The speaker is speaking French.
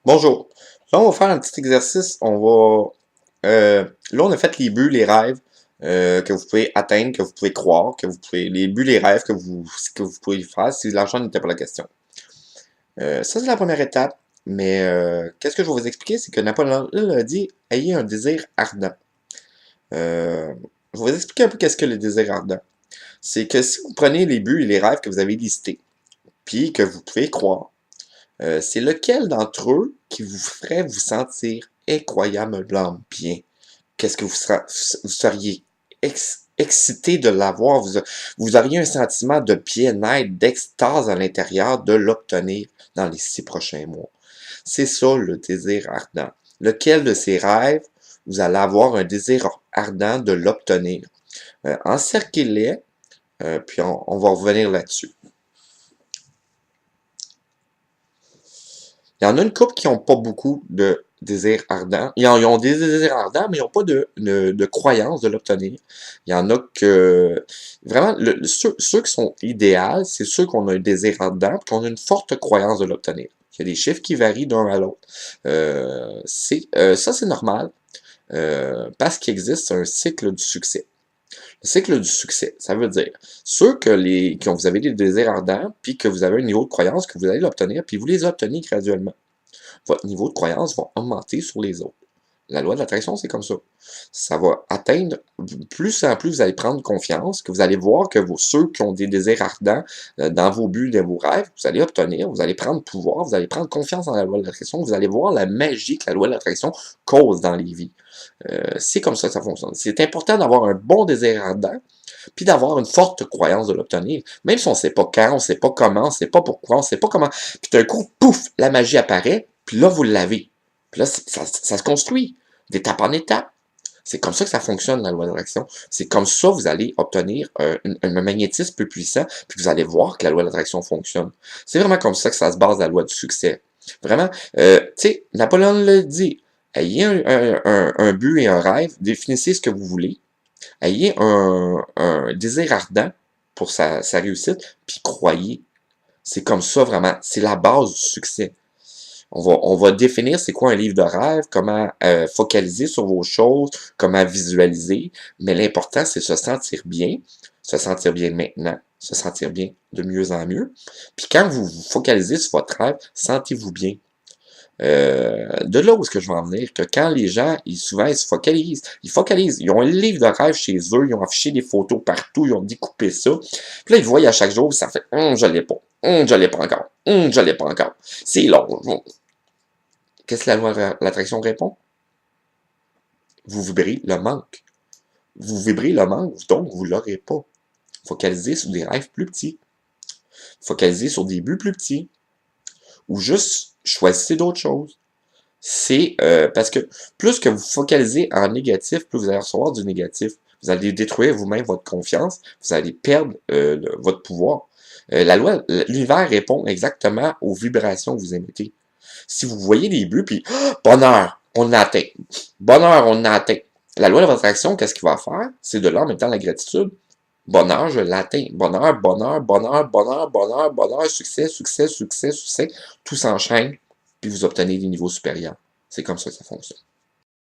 Bonjour. Là, on va faire un petit exercice. Là, on a fait les buts, les rêves que vous pouvez atteindre, que vous pouvez croire, les buts, les rêves que vous pouvez faire si l'argent n'était pas la question. Ça, c'est la première étape. Mais qu'est-ce que je vais vous expliquer, c'est que Napoléon Hill a dit, ayez un désir ardent. Je vais vous expliquer un peu qu'est-ce que le désir ardent. C'est que si vous prenez les buts et les rêves que vous avez listés, puis que vous pouvez croire, c'est lequel d'entre eux qui vous ferait vous sentir incroyablement bien? Qu'est-ce que vous seriez excité de l'avoir? Vous auriez un sentiment de bien-être, d'extase à l'intérieur de l'obtenir dans les 6 prochains mois. C'est ça le désir ardent. Lequel de ces rêves, vous allez avoir un désir ardent de l'obtenir? Encerclez-les, puis on va revenir là-dessus. Il y en a une couple qui n'ont pas beaucoup de désirs ardents. Ils ont des désirs ardents, mais ils n'ont pas de croyance de l'obtenir. Il y en a que... Vraiment, ceux qui sont idéaux, c'est ceux qu'on a un désir ardent et qu'on a une forte croyance de l'obtenir. Il y a des chiffres qui varient d'un à l'autre. Ça, c'est normal, parce qu'il existe un cycle du succès. Le cycle du succès, ça veut dire ceux que vous avez des désirs ardents, puis que vous avez un niveau de croyance que vous allez l'obtenir, puis vous les obtenez graduellement. Votre niveau de croyance va augmenter sur les autres. La loi de l'attraction, c'est comme ça. Ça va atteindre, plus en plus vous allez prendre confiance, que vous allez voir que ceux qui ont des désirs ardents dans vos buts, dans vos rêves, vous allez obtenir, vous allez prendre pouvoir, vous allez prendre confiance en la loi de l'attraction, vous allez voir la magie que la loi de l'attraction cause dans les vies. C'est comme ça que ça fonctionne. C'est important d'avoir un bon désir ardent, puis d'avoir une forte croyance de l'obtenir. Même si on ne sait pas quand, on ne sait pas comment, on ne sait pas pourquoi, on ne sait pas comment. Puis d'un coup, pouf, la magie apparaît, puis là, vous l'avez. Puis là, ça se construit, d'étape en étape. C'est comme ça que ça fonctionne, la loi de l'attraction. C'est comme ça que vous allez obtenir un magnétisme plus puissant, puis vous allez voir que la loi de l'attraction fonctionne. C'est vraiment comme ça que ça se base, la loi du succès. Vraiment, tu sais, Napoléon le dit, ayez un but et un rêve, définissez ce que vous voulez, ayez un désir ardent pour sa réussite, puis croyez. C'est comme ça, vraiment, c'est la base du succès. On va définir c'est quoi un livre de rêve, comment focaliser sur vos choses, comment visualiser, mais l'important, c'est se sentir bien maintenant, se sentir bien de mieux en mieux. Puis quand vous vous focalisez sur votre rêve, sentez-vous bien. De là où est-ce que je veux en venir, que quand les gens, souvent, ils se focalisent, ils ont un livre de rêve chez eux, ils ont affiché des photos partout, ils ont découpé ça, puis là, ils le voient à chaque jour, ça fait, je l'ai pas, je l'ai pas encore, je l'ai pas encore, c'est long. Qu'est-ce que la loi de l'attraction répond? Vous vibrez le manque. Vous vibrez le manque, donc vous l'aurez pas. Focalisez sur des rêves plus petits. Focalisez sur des buts plus petits. Ou juste choisissez d'autres choses. C'est parce que plus que vous focalisez en négatif, plus vous allez recevoir du négatif. Vous allez détruire vous-même votre confiance. Vous allez perdre votre pouvoir. L'univers répond exactement aux vibrations que vous émettez. Si vous voyez des buts, puis bonheur, on a atteint. Bonheur, on a atteint. La loi de l'attraction, qu'est-ce qu'il va faire? C'est de là en mettant la gratitude. Bonheur, je l'atteins. Bonheur, bonheur, bonheur, bonheur, bonheur, bonheur, succès, succès, succès, succès. Tout s'enchaîne, puis vous obtenez des niveaux supérieurs. C'est comme ça que ça fonctionne.